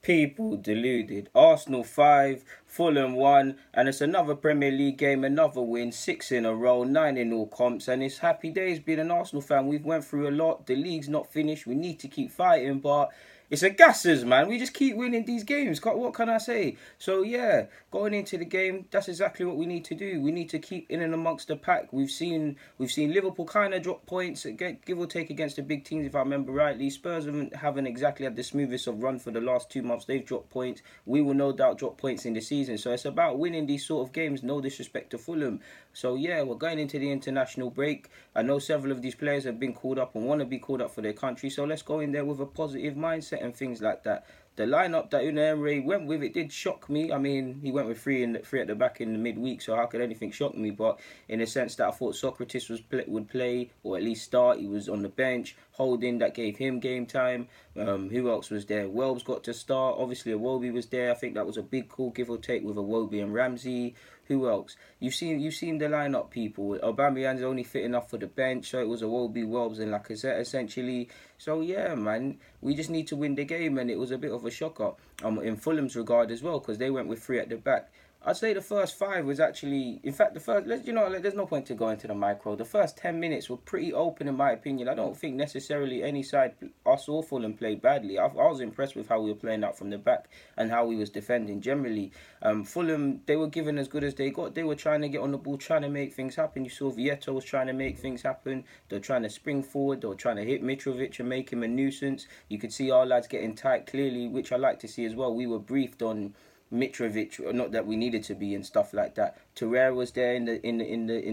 People deluded. Arsenal 5, Fulham 1, and it's another Premier League game, another win, 6 in a row, 9 in all comps, and it's happy days being an Arsenal fan. We've went through a lot. The league's not finished. We need to keep fighting, but it's a gassers, man. We just keep winning these games. What can I say? So yeah, going into the game, that's exactly what we need to do. We need to keep in and amongst the pack. We've seen Liverpool kind of drop points, give or take, against the big teams, if I remember rightly. Spurs haven't exactly had the smoothest of run for the last 2 months. They've dropped points. We will no doubt drop points in the season. So it's about winning these sort of games. No disrespect to Fulham. So yeah, we're going into the international break. I know several of these players have been called up and want to be called up for their country. So let's go in there with a positive mindset and things like that. The lineup that Unai Emery went with, it did shock me. I mean, he went with three at the back in the midweek, so how could anything shock me? But in a sense that I thought Socrates would play, or at least start. He was on the bench. Holding, that gave him game time. Who else was there? Welbs got to start. Obviously, Iwobi was there. I think that was a big call, give or take, with Iwobi and Ramsey. Who else? You've seen the lineup, people. Aubameyang's only fit enough for the bench, so it was Iwobi, Welbs, and Lacazette essentially. So yeah, man, we just need to win the game, and it was a bit of a shocker in Fulham's regard as well, because they went with three at the back. I'd say the first five was actually, in fact, there's no point to go into the micro. The first 10 minutes were pretty open, in my opinion. I don't think necessarily any side, us or Fulham, played badly. I was impressed with how we were playing out from the back and how we was defending generally. Fulham, they were given as good as they got. They were trying to get on the ball, trying to make things happen. You saw Vieto was trying to make things happen. They were trying to spring forward. They were trying to hit Mitrovic and make him a nuisance. You could see our lads getting tight clearly, which I like to see as well. We were briefed on Mitrovic, not that we needed to be, and stuff like that. Torreira was there in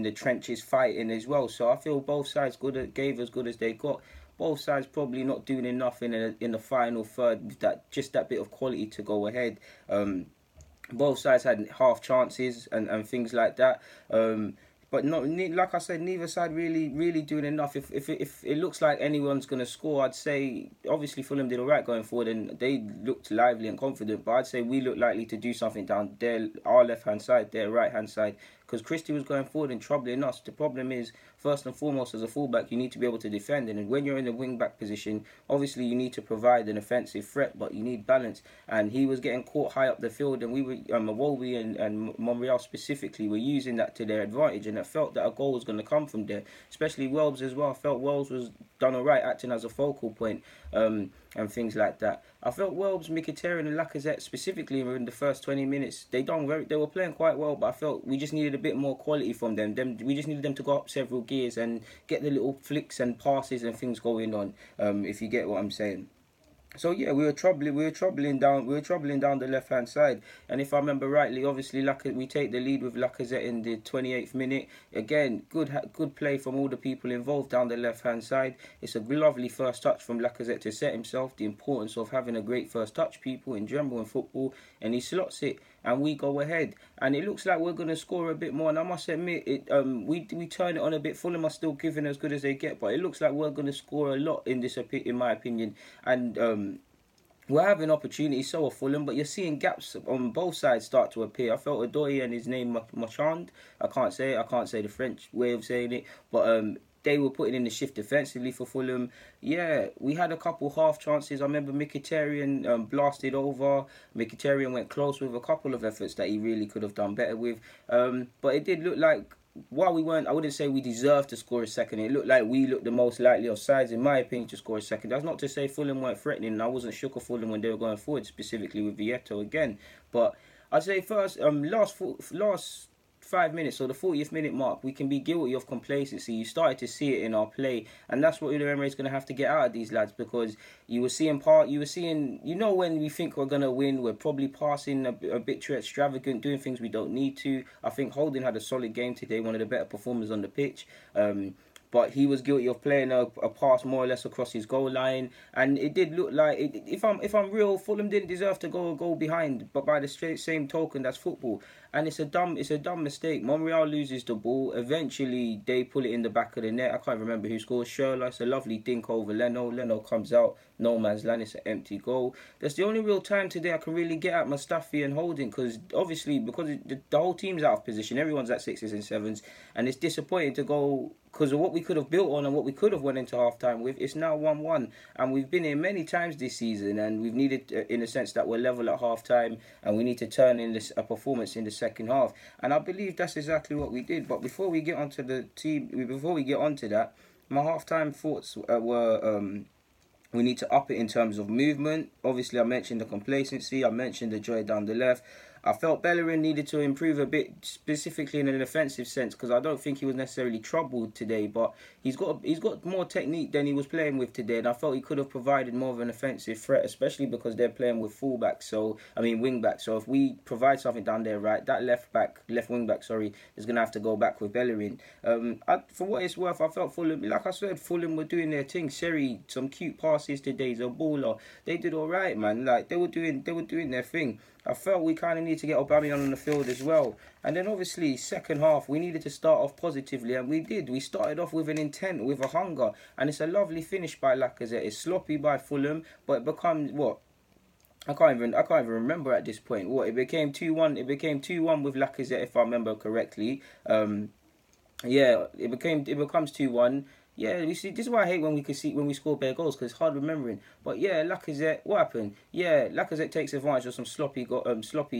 the trenches fighting as well. So I feel both sides gave as good as they got. Both sides probably not doing enough in the final third, that bit of quality to go ahead. Both sides had half chances and things like that. But not, like I said, neither side really doing enough. If it looks like anyone's going to score, I'd say obviously Fulham did all right going forward and they looked lively and confident. But I'd say we look likely to do something down there, our left-hand side, their right-hand side. Because Christie was going forward and troubling us. The problem is, first and foremost, as a fullback, you need to be able to defend. And when you're in the wing-back position, obviously you need to provide an offensive threat, but you need balance. And he was getting caught high up the field, and we were, Iwobi and Monreal specifically, were using that to their advantage. And I felt that a goal was going to come from there, especially Welbs as well. I felt Welbs was done all right, acting as a focal point. And things like that. I felt Welbs, Mkhitaryan and Lacazette specifically in the first 20 minutes, they were playing quite well, but I felt we just needed a bit more quality from them. We just needed them to go up several gears and get the little flicks and passes and things going on, if you get what I'm saying. So yeah, we were troubling down the left hand side, and if I remember rightly, obviously we take the lead with Lacazette in the 28th minute. Again, good play from all the people involved down the left hand side. It's a lovely first touch from Lacazette to set himself. The importance of having a great first touch, people, in general in football, and he slots it. And we go ahead, and it looks like we're going to score a bit more. And I must admit, we turn it on a bit. Fulham are still giving as good as they get, but it looks like we're going to score a lot in my opinion. And we're having opportunities, so are Fulham, but you're seeing gaps on both sides start to appear. I felt Odoi and his name Marchand. I can't say the French way of saying it, but they were putting in the shift defensively for Fulham. Yeah, we had a couple half chances. I remember Mkhitaryan blasted over. Mkhitaryan went close with a couple of efforts that he really could have done better with. But it did look like, while we weren't, I wouldn't say we deserved to score a second. It looked like we looked the most likely of sides, in my opinion, to score a second. That's not to say Fulham weren't threatening, and I wasn't shook of Fulham when they were going forward, specifically with Vieto again. But I'd say first, last 5 minutes, so the 40th minute mark, we can be guilty of complacency. You started to see it in our play, and that's what Unai Emery is going to have to get out of these lads, because you were seeing, when we think we're going to win, we're probably passing a bit too extravagant, doing things we don't need to. I think Holding had a solid game today, one of the better performers on the pitch. But he was guilty of playing a pass more or less across his goal line, and it did look like, if I'm real, Fulham didn't deserve to go a goal behind. But by the same token, that's football, and it's a dumb mistake. Monreal loses the ball. Eventually, they pull it in the back of the net. I can't remember who scores. Schürrle, it's a lovely dink over Leno. Leno comes out, no man's land. It's an empty goal. That's the only real time today I can really get at Mustafi and Holding, because obviously the whole team's out of position. Everyone's at 6s and 7s, and it's disappointing to go because of what we could have built on and what we could have went into half-time with. It's now 1-1, and we've been here many times this season, and we've needed, in a sense, that we're level at half-time, and we need to turn in a performance in the second half. And I believe that's exactly what we did. But before we get onto that, my half-time thoughts were... we need to up it in terms of movement. Obviously, I mentioned the complacency. I mentioned the joy down the left. I felt Bellerin needed to improve a bit, specifically in an offensive sense, because I don't think he was necessarily troubled today. But he's got more technique than he was playing with today, and I felt he could have provided more of an offensive threat, especially because they're playing with wing back. So if we provide something down there, right, that left wing back, is gonna have to go back with Bellerin. For what it's worth, I felt Fulham, like I said, Fulham were doing their thing. Seri, some cute passes today. Zabola, they did all right, man. Like they were doing their thing. I felt we kind of need to get Aubameyang on the field as well. And then obviously, second half, we needed to start off positively, and we did. We started off with an intent, with a hunger, and it's a lovely finish by Lacazette. It's sloppy by Fulham, but it becomes what? I can't even remember at this point. What, it became 2-1. It became 2-1 with Lacazette, if I remember correctly. Yeah, it becomes 2-1. Yeah, you see, this is why I hate when we score bare goals, because it's hard remembering. But yeah, Lacazette, what happened? Yeah, Lacazette takes advantage of some sloppy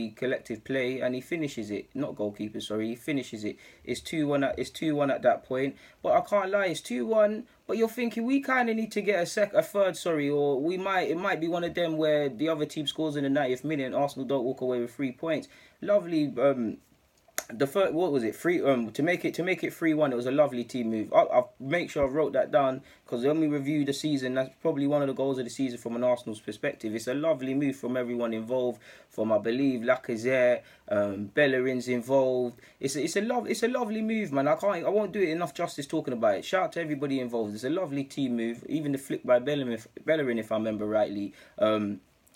collective play, and he finishes it. Not goalkeeper, sorry, he finishes it. It's 2-1. It's 2-1 at that point. But I can't lie, it's 2-1. But you're thinking we kind of need to get a third, or it might be one of them where the other team scores in the 90th minute and Arsenal don't walk away with 3 points. Lovely. The first, what was it? To make it 3-1. It was a lovely team move. I'll make sure I wrote that down, because when we review the season, that's probably one of the goals of the season from an Arsenal's perspective. It's a lovely move from everyone involved. From, I believe, Lacazette, Bellerin's involved. It's a lovely move, man. I won't do it enough justice talking about it. Shout out to everybody involved. It's a lovely team move. Even the flick by Bellerin, if I remember rightly.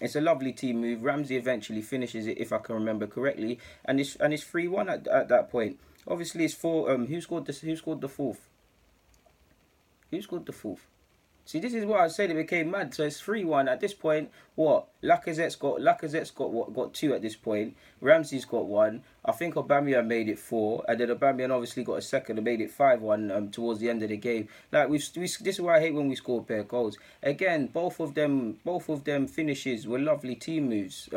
It's a lovely team move. Ramsey eventually finishes it, if I can remember correctly, and it's 3-1 at that point. Obviously, it's for who scored the fourth? Who scored the fourth? See, this is what I said. It became mad. So it's 3-1 at this point. What? Lacazette's got 2 at this point. Ramsey's got 1. I think Aubameyang made it 4, and then Aubameyang obviously got a second and made it 5-1 towards the end of the game. Like this is why I hate when we score pair goals. Again, both of them finishes were lovely team moves.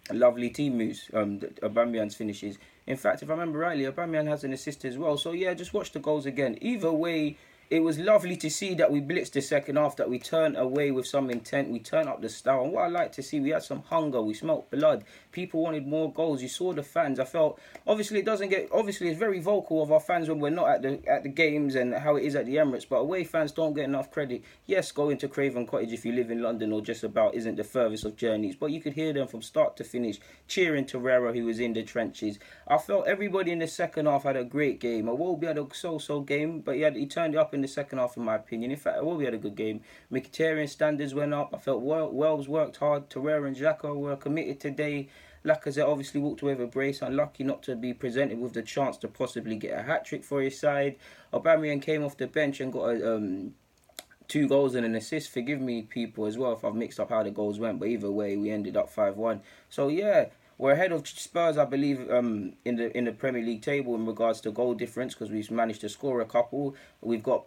Aubameyang's finishes. In fact, if I remember rightly, Aubameyang has an assist as well. So yeah, just watch the goals again. Either way, it was lovely to see that we blitzed the second half, that we turned away with some intent, we turned up the style. And what I like to see, we had some hunger, we smelt blood. People wanted more goals. You saw the fans. I felt, obviously it's very vocal of our fans when we're not at the games and how it is at the Emirates, but away fans don't get enough credit. Yes, going to Craven Cottage if you live in London or just about isn't the furthest of journeys, but you could hear them from start to finish cheering Torreira, who was in the trenches. I felt everybody in the second half had a great game. Iwobi had a so-so game, but he turned it up in the second half, in my opinion. In fact, Iwobi had a good game. Mkhitaryan standards went up. I felt Wells worked hard. Torreira and Xhaka were committed today. Lacazette obviously walked away with a brace, unlucky not to be presented with the chance to possibly get a hat-trick for his side. Aubameyang came off the bench and got 2 goals and an assist. Forgive me, people, as well, if I've mixed up how the goals went, but either way, we ended up 5-1. So yeah, we're ahead of Spurs, I believe, in the Premier League table in regards to goal difference, because we've managed to score a couple. We've got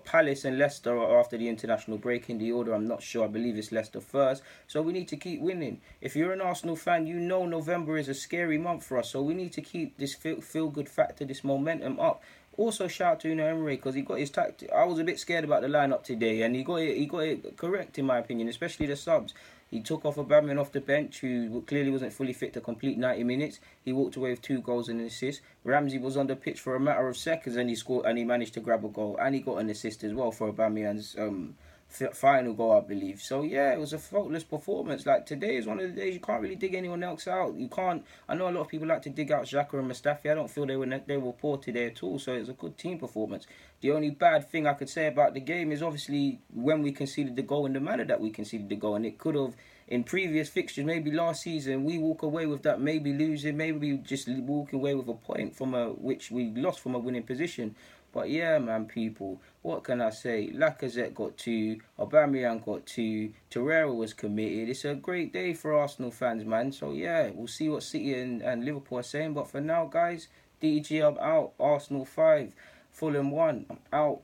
Palace and Leicester after the international break in the order. I'm not sure. I believe it's Leicester first. So we need to keep winning. If you're an Arsenal fan, you know November is a scary month for us. So we need to keep this feel-good factor, this momentum up. Also, shout out to Unai Emery, because he got his tactic. I was a bit scared about the lineup today, and he got it correct, in my opinion, especially the subs. He took off Aubameyang off the bench, who clearly wasn't fully fit to complete 90 minutes. He walked away with 2 goals and an assist. Ramsey was on the pitch for a matter of seconds, and he scored, and he managed to grab a goal, and he got an assist as well for Aubameyang's final goal, I believe. So yeah, it was a faultless performance. Like, today is one of the days you can't really dig anyone else out. You can't. I know a lot of people like to dig out Xhaka and Mustafi. I don't feel they were poor today at all. So it was a good team performance. The only bad thing I could say about the game is obviously when we conceded the goal in the manner that we conceded the goal, and it could have, in previous fixtures, maybe last season, we walk away with that, maybe losing, maybe just walking away with a point from which we lost from a winning position. But yeah, man, people, what can I say? Lacazette got 2, Aubameyang got 2, Torreira was committed. It's a great day for Arsenal fans, man. So yeah, we'll see what City and Liverpool are saying. But for now, guys, DG, I'm out. Arsenal 5. Fulham 1. I'm out.